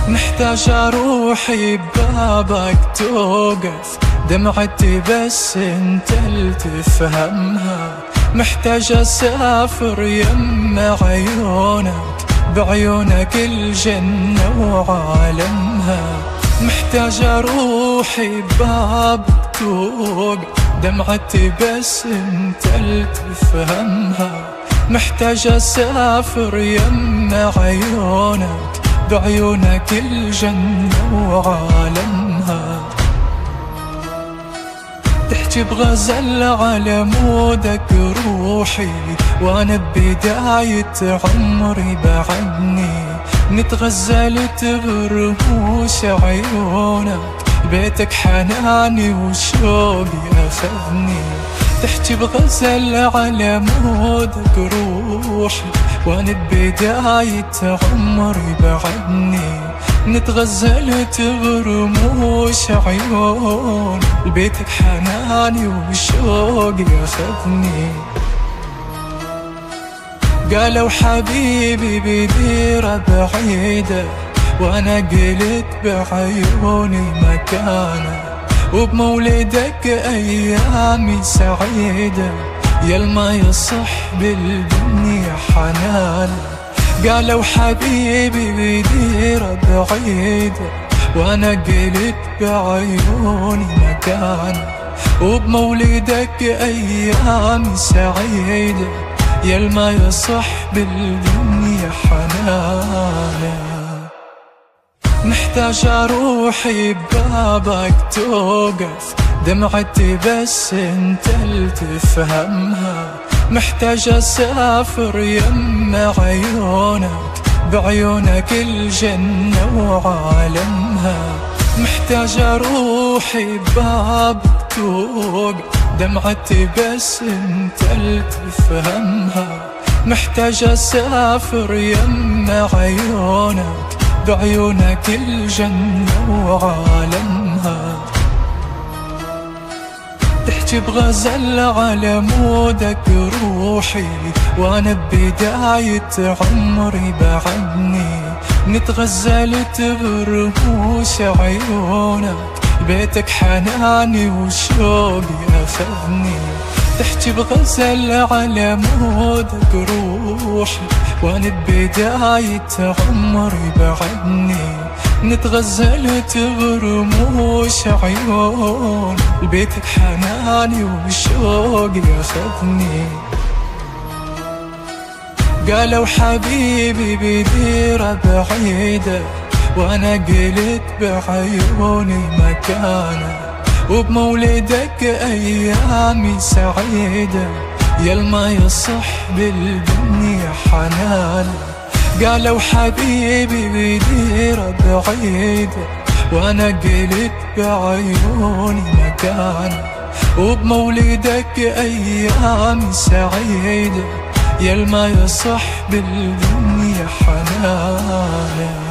محتاج روحي ببابك توقف، دمعتي بس انت اللي تفهمها. محتاج اسافر يم عيونك، بعيونك الجنة وعالمها. محتاج روحي ببابك توقف، دمعتي بس انت اللي تفهمها. محتاج اسافر يم عيونك، بعيونك الجنة وعالمها. تحكي بغزل على مودك روحي، وانا ببداية عمري بعدني نتغزل برموش عيونك، بيتك حناني وشوقي اخذني. تحكي بغزل على مودك روحي، وانا ببداية عمري بعدني نتغزل برموش عيون، بيتك حناني وشوقي اخذني. قالوا حبيبي بديرة بعيدة، وانا قلت بعيوني مكانه، وبمولدك ايامي سعيدة، يلما يصح بالدنيا حنانه. قالوا حبيبي بديرة بعيدة، وانا قلت بعيوني مكانه، وبمولدك ايامي سعيدة، يلما يصح بالدنيا حنانه. محتاج روحي ببابك توقف، دمعتي بس انت اللي تفهمها. محتاج اسافر يم عيونك، بعيونك الجنة وعالمها. محتاج روحي ببابك توقف، دمعتي بس انت اللي تفهمها. محتاج اسافر يم عيونك، بعيونك الجنة وعالمها. تحكي بغزل على مودك روحي، وانا ببداية عمري بعدني نتغزل برموش عيونك، بيتك حناني وشوقي اخذني. تحكي بغزل على مودك روحي، وانا ببداية عمري بعدني نتغزل برموش عيون، بيتك حناني وشوقي اخذني. قالوا حبيبي بديرة بعيدة، وانا قلت بعيوني مكانه، وبمولدك ايامي سعيدة، يلما يصح بالدنيا حنانه. قالوا حبيبي بديرة بعيدة، وانا قلت بعيوني مكانه، وبمولدك ايامي سعيدة، يلما يصح بالدنيا حنانه.